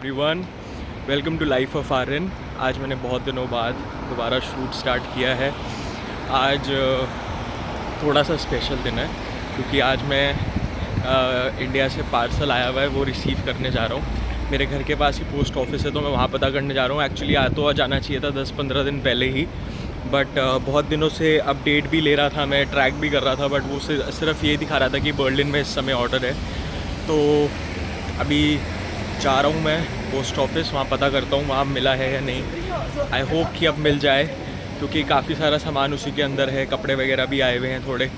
Everyone, welcome to life of Aryan. आज मैंने बहुत दिनों बाद दोबारा शूट स्टार्ट किया है। आज थोड़ा सा स्पेशल दिन है क्योंकि आज मैं इंडिया से पार्सल आया हुआ है वो रिसीव करने जा रहा हूँ। मेरे घर के पास ही पोस्ट ऑफिस है तो मैं वहाँ पता करने जा रहा हूँ। एक्चुअली आ जाना चाहिए था 10-15 दिन पहले ही, बट बहुत दिनों से अपडेट भी ले रहा था, मैं ट्रैक भी कर रहा था, बट वो सिर्फ ये दिखा रहा था कि बर्लिन में इस समय ऑर्डर है। तो अभी जा रहा हूँ मैं पोस्ट ऑफिस, वहाँ पता करता हूँ वहाँ मिला है या नहीं। आई होप कि अब मिल जाए क्योंकि काफ़ी सारा सामान उसी के अंदर है, कपड़े वगैरह भी आए हुए हैं थोड़े।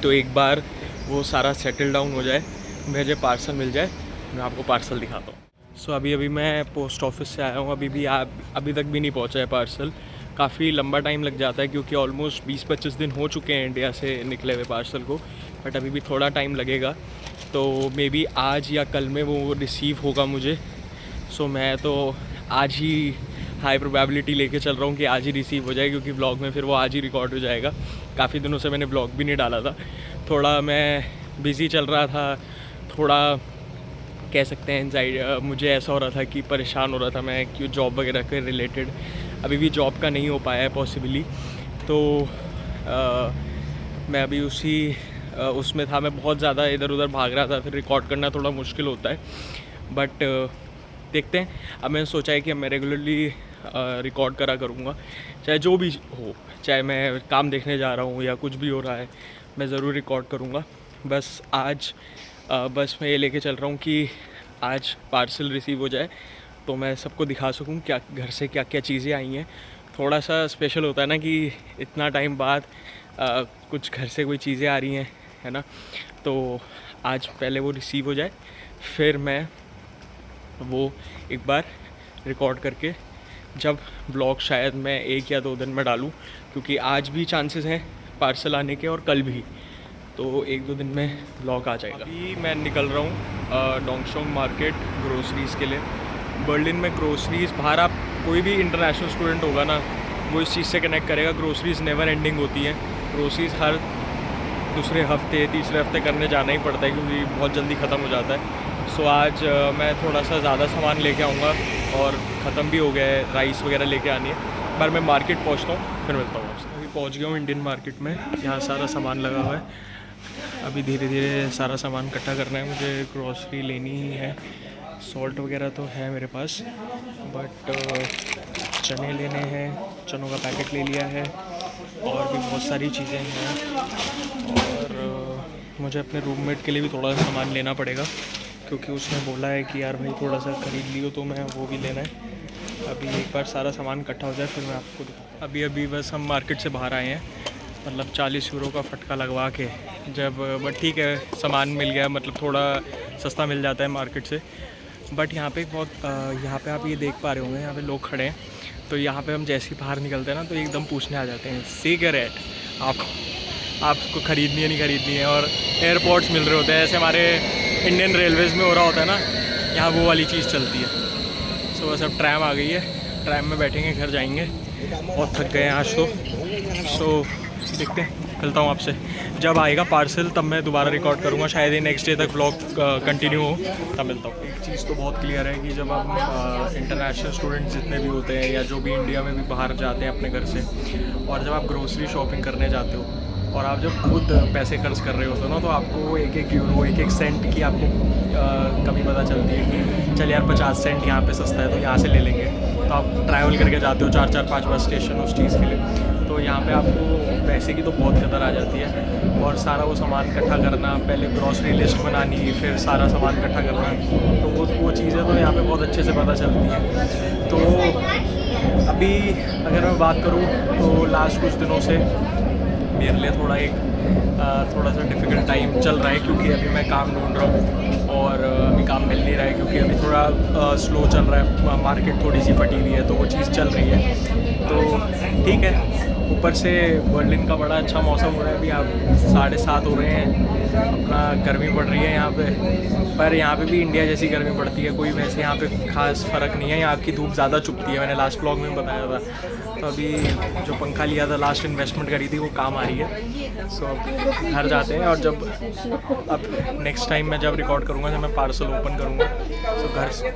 तो एक बार वो सारा सेटल डाउन हो जाए, मुझे पार्सल मिल जाए, मैं आपको पार्सल दिखाता हूँ। सो अभी मैं पोस्ट ऑफिस से आया हूँ, अभी तक भी नहीं पहुँचा है पार्सल। काफ़ी लंबा टाइम लग जाता है क्योंकि ऑलमोस्ट 20-25 दिन हो चुके हैं इंडिया से निकले हुए पार्सल को, बट अभी भी थोड़ा टाइम लगेगा। तो मे बी आज या कल में वो रिसीव होगा मुझे। सो मैं तो आज ही हाई प्रोबेबिलिटी लेके चल रहा हूँ कि आज ही रिसीव हो जाए, क्योंकि व्लॉग में फिर वो आज ही रिकॉर्ड हो जाएगा। काफ़ी दिनों से मैंने व्लॉग भी नहीं डाला था, थोड़ा मैं बिज़ी चल रहा था, थोड़ा कह सकते हैं मुझे ऐसा हो रहा था कि परेशान हो रहा था मैं, क्यों जॉब वगैरह के रिलेटेड अभी भी जॉब का नहीं हो पाया है पॉसिबली। तो मैं अभी उसमें था, मैं बहुत ज़्यादा इधर उधर भाग रहा था, फिर रिकॉर्ड करना थोड़ा मुश्किल होता है। बट देखते हैं, अब मैंने सोचा है कि अब मैं रेगुलरली रिकॉर्ड करा करूँगा, चाहे जो भी हो, चाहे मैं काम देखने जा रहा हूँ या कुछ भी हो रहा है, मैं ज़रूर रिकॉर्ड करूँगा। बस आज बस मैं ये लेके चल रहा हूँ कि आज पार्सल रिसीव हो जाए तो मैं सबको दिखा सकूँ क्या घर से क्या क्या चीज़ें आई हैं। थोड़ा सा स्पेशल होता है ना कि इतना टाइम बाद कुछ घर से कोई चीज़ें आ रही हैं, है ना। तो आज पहले वो रिसीव हो जाए, फिर मैं वो एक बार रिकॉर्ड करके जब ब्लॉग शायद मैं 1 या 2 दिन में डालूँ, क्योंकि आज भी चांसेस हैं पार्सल आने के और कल भी, तो 1-2 दिन में ब्लॉग आ जाएगा। अभी मैं निकल रहा हूँ डोंगशोंग मार्केट ग्रोसरीज़ के लिए। बर्लिन में ग्रोसरीज़, बाहर आप कोई भी इंटरनेशनल स्टूडेंट होगा ना, वो इस चीज़ से कनेक्ट करेगा। ग्रोसरीज़ नेवर एंडिंग होती हैं। ग्रोसरीज़ हर दूसरे हफ्ते तीसरे हफ्ते करने जाना ही पड़ता है क्योंकि बहुत जल्दी ख़त्म हो जाता है। सो आज मैं थोड़ा सा ज़्यादा सामान लेके आऊँगा और ख़त्म भी हो गया है, राइस वगैरह लेके आनी है। पर मैं मार्केट पहुँचता हूँ, फिर मिलता हूँ आपसे। अभी पहुँच गया हूँ इंडियन मार्केट में, यहाँ सारा सामान लगा हुआ है। अभी धीरे धीरे सारा सामान इकट्ठा करना है, मुझे ग्रॉसरी लेनी ही है। सॉल्ट वगैरह तो है मेरे पास, बट चने लेने हैं, चनों का पैकेट ले लिया है, और भी बहुत सारी चीज़ें हैं। और मुझे अपने रूममेट के लिए भी थोड़ा सा सामान लेना पड़ेगा क्योंकि उसने बोला है कि यार भाई थोड़ा सा ख़रीद लियो, तो मैं वो भी लेना है। अभी एक बार सारा सामान इकट्ठा हो जाए फिर मैं आपको दिखाऊँ। अभी बस हम मार्केट से बाहर आए हैं, मतलब 40 यूरो का फटका लगवा के जब, बट ठीक है सामान मिल गया, मतलब थोड़ा सस्ता मिल जाता है मार्केट से। बट यहाँ पे यहाँ पे आप ये देख पा रहे होंगे, यहाँ पे लोग खड़े हैं, तो यहाँ पे हम जैसे ही बाहर निकलते हैं ना तो एकदम पूछने आ जाते हैं सिगरेट आपको ख़रीदनी है नहीं ख़रीदनी है, और एयरपोर्ट्स मिल रहे होते हैं, ऐसे हमारे इंडियन रेलवेज़ में हो रहा होता है ना, यहाँ वो वाली चीज़ चलती है। सो बस अब ट्रैम आ गई है, ट्रैम में बैठेंगे, घर जाएंगे, बहुत थक गए हैं आज तो। सो देखते हैं, मिलता हूँ आपसे जब आएगा पार्सल, तब मैं दोबारा रिकॉर्ड करूँगा, शायद ही नेक्स्ट डे तक व्लॉग कंटिन्यू हो, तब मिलता हूँ। एक चीज़ तो बहुत क्लियर है कि जब हम इंटरनेशनल स्टूडेंट्स जितने भी होते हैं या जो भी इंडिया में भी बाहर जाते हैं अपने घर से, और जब आप ग्रोसरी शॉपिंग करने जाते हो और आप जब खुद पैसे खर्च कर रहे होते हो ना, तो आपको 1-1 यूरो 1-1 सेंट की आपको कमी पता चलती है कि चल यार 50 सेंट यहाँ पे सस्ता है तो यहाँ से ले लेंगे। तो आप ट्रैवल करके जाते हो 4-4 5 स्टेशन उस चीज़ के लिए, तो यहाँ पे आपको पैसे की तो बहुत कदर आ जाती है। और सारा वो सामान इकट्ठा करना, पहले ग्रॉसरी लिस्ट बनानी, फिर सारा सामान इकट्ठा करना, तो वो चीज़ें तो यहाँ पे बहुत अच्छे से पता चलती हैं। तो अभी अगर मैं बात करूँ तो लास्ट कुछ दिनों से मेरे लिए थोड़ा सा डिफ़िकल्ट टाइम चल रहा है, क्योंकि अभी मैं काम ढूंढ रहा हूँ और अभी काम मिल नहीं रहा है, क्योंकि अभी थोड़ा स्लो चल रहा है, मार्केट थोड़ी सी फटी हुई है, तो वो चीज़ चल रही है। तो ठीक है, ऊपर से बर्लिन का बड़ा अच्छा मौसम हो रहा है। अभी आप 7:30 हो रहे हैं, अपना गर्मी पड़ रही है यहाँ पे, पर यहाँ पे भी इंडिया जैसी गर्मी पड़ती है, कोई वैसे यहाँ पे खास फ़र्क नहीं है। यहाँ की धूप ज़्यादा चुभती है, मैंने लास्ट व्लॉग में बताया था। तो अभी जो पंखा लिया था, लास्ट इन्वेस्टमेंट करी थी, वो काम आ रही है। सो अब घर जाते हैं, और जब अब नेक्स्ट टाइम मैं जब रिकॉर्ड करूँगा, जब मैं पार्सल ओपन करूँगा, तो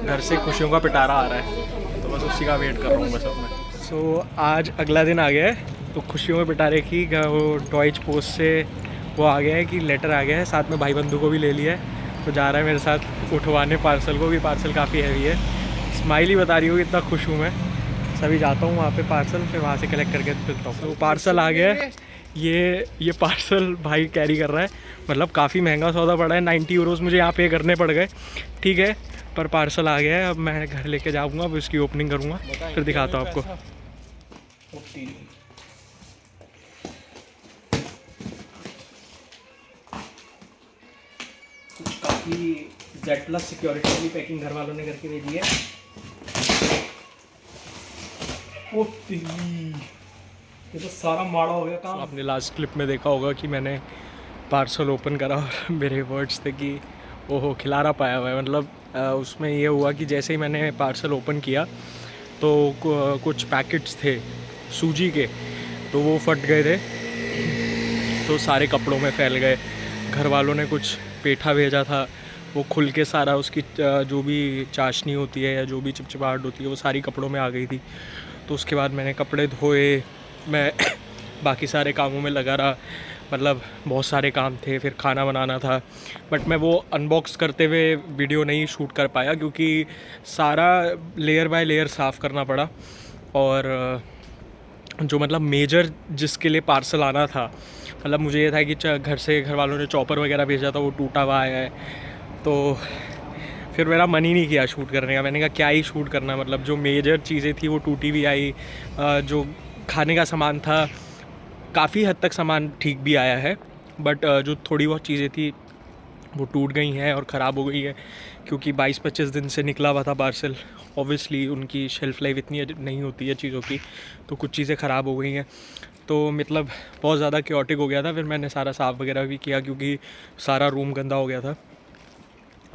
घर से खुशियों का पिटारा आ रहा है, तो बस उसी का वेट कर रहा हूँ बस अब मैं। सो आज अगला दिन आ गया है, तो खुशियों में पिटारे की वो डॉइच पोस्ट से वो आ गया है कि लेटर आ गया है, साथ में भाई बंधु को भी ले लिया है, तो जा रहा है मेरे साथ उठवाने पार्सल को भी। पार्सल काफ़ी हैवी है, स्माइल ही बता रही हो कितना खुश हूँ मैं। सभी जाता हूँ वहाँ पे पार्सल, फिर वहाँ से कलेक्ट करके फिरता हूँ। तो पार्सल आ गया है, ये पार्सल भाई कैरी कर रहा है, मतलब काफ़ी महंगा सौदा पड़ा है, 90 यूरोज़ मुझे यहाँ पे करने पड़ गए, ठीक है, पर पार्सल आ गया है। अब मैं घर लेके जाऊँगा, अब इसकी ओपनिंग करूँगा, फिर दिखाता हूँ आपको। काफ़ी Z+ सिक्योरिटी वाली पैकिंग घर वालों ने करके दे दी है। ये तो सारा माड़ा हो गया काम। आपने लास्ट क्लिप में देखा होगा कि मैंने पार्सल ओपन करा और मेरे वर्ड्स थे कि ओहो खिलारा पाया हुआ है। मतलब उसमें ये हुआ कि जैसे ही मैंने पार्सल ओपन किया तो कुछ पैकेट्स थे सूजी के, तो वो फट गए थे, तो सारे कपड़ों में फैल गए। घर वालों ने कुछ पेठा भेजा था, वो खुल के सारा उसकी जो भी चाशनी होती है या जो भी चिपचिपाहट होती है वो सारी कपड़ों में आ गई थी। तो उसके बाद मैंने कपड़े धोए, मैं बाकी सारे कामों में लगा रहा, मतलब बहुत सारे काम थे, फिर खाना बनाना था, बट मैं वो अनबॉक्स करते हुए वीडियो नहीं शूट कर पाया क्योंकि सारा लेयर बाय लेयर साफ़ करना पड़ा। और जो मतलब मेजर जिसके लिए पार्सल आना था, मतलब मुझे ये था कि घर वालों ने चॉपर वगैरह भेजा था, वो टूटा हुआ आया है, तो फिर मेरा मन ही नहीं किया शूट करने का। मैंने कहा क्या ही शूट करना, मतलब जो मेजर चीज़ें थी वो टूटी भी आई, जो खाने का सामान था काफ़ी हद तक सामान ठीक भी आया है, बट जो थोड़ी बहुत चीज़ें थी वो टूट गई हैं और ख़राब हो गई है क्योंकि 22-25 दिन से निकला हुआ था पार्सल। ऑब्वियसली उनकी शेल्फ़ लाइफ इतनी नहीं होती है चीज़ों की, तो कुछ चीज़ें ख़राब हो गई हैं, तो मतलब बहुत ज़्यादा क्योटिक हो गया था। फिर मैंने सारा साफ़ वगैरह भी किया क्योंकि सारा रूम गंदा हो गया था।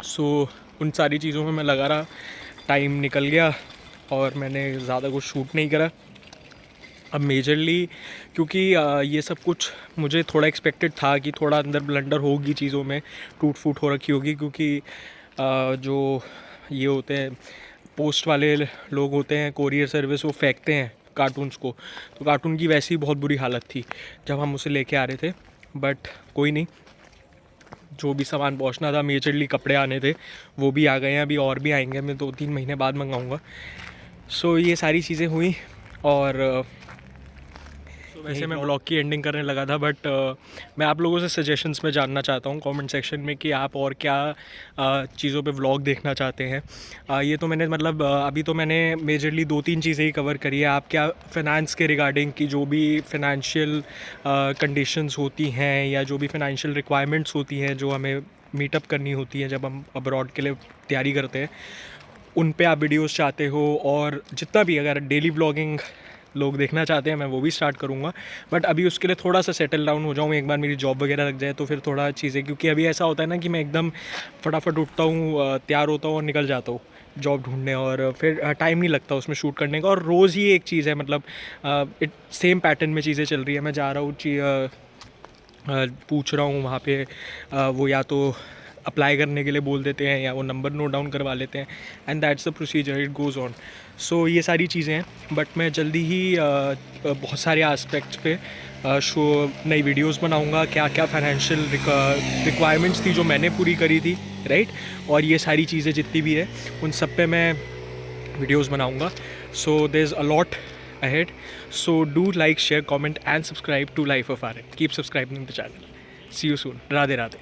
सो उन सारी चीज़ों में मैं लगा रहा, टाइम निकल गया और मैंने ज़्यादा कुछ शूट नहीं करा। अब मेजरली क्योंकि ये सब कुछ मुझे थोड़ा एक्सपेक्टेड था कि थोड़ा अंदर ब्लंडर होगी चीज़ों में, टूट फूट हो रखी होगी, क्योंकि जो ये होते हैं पोस्ट वाले लोग होते हैं, कोरियर सर्विस, वो फेंकते हैं कार्टून्स को, तो कार्टून की वैसी बहुत बुरी हालत थी जब हम उसे लेके आ रहे थे। बट कोई नहीं, जो भी सामान पहुंचना था, मेजरली कपड़े आने थे, वो भी आ गए हैं, अभी और भी आएंगे, मैं 2-3 महीने बाद मंगाऊंगा। सो ये सारी चीज़ें हुई। और वैसे मैं व्लॉग की एंडिंग करने लगा था, बट मैं आप लोगों से सजेशंस में जानना चाहता हूँ कमेंट सेक्शन में कि आप और क्या चीज़ों पे व्लॉग देखना चाहते हैं। ये तो मैंने मतलब अभी तो मैंने मेजरली 2-3 चीज़ें ही कवर करी है। आप क्या फ़ाइनेंस के रिगार्डिंग की जो भी फ़ाइनेंशियल कंडीशंस होती हैं या जो भी फ़ाइनेंशियल रिक्वायरमेंट्स होती हैं जो हमें मीटअप करनी होती हैं जब हम अब्रॉड के लिए तैयारी करते हैं, उन पे आप वीडियोज़ चाहते हो, और जितना भी अगर डेली व्लॉगिंग लोग देखना चाहते हैं मैं वो भी स्टार्ट करूँगा। बट अभी उसके लिए थोड़ा सा सेटल डाउन हो जाऊँ, एक बार मेरी जॉब वगैरह लग जाए तो फिर थोड़ा चीज़ें, क्योंकि अभी ऐसा होता है ना कि मैं एकदम फटाफट उठता हूँ, तैयार होता हूँ और निकल जाता हूँ जॉब ढूंढने, और फिर टाइम नहीं लगता उसमें शूट करने का। और रोज़ ही एक चीज़ है, मतलब सेम पैटर्न में चीज़ें चल रही है। मैं जा रहा हूँ, पूछ रहा हूँ वहाँ पे, वो या तो अप्लाई करने के लिए बोल देते हैं या वो नंबर नोट डाउन करवा लेते हैं, and that's the procedure, it goes on. So ये सारी चीज़ें हैं, बट मैं जल्दी ही बहुत सारे एस्पेक्ट्स पे शो नई वीडियोस बनाऊंगा। क्या क्या फाइनेंशियल रिक्वायरमेंट्स थी जो मैंने पूरी करी थी, राइट, और ये सारी चीज़ें जितनी भी है उन सब पे मैं वीडियोस बनाऊंगा। So there is a lot ahead, so do like, share, comment and subscribe to Life of RN. Keep subscribing to the channel. See you soon. Radhe Radhe.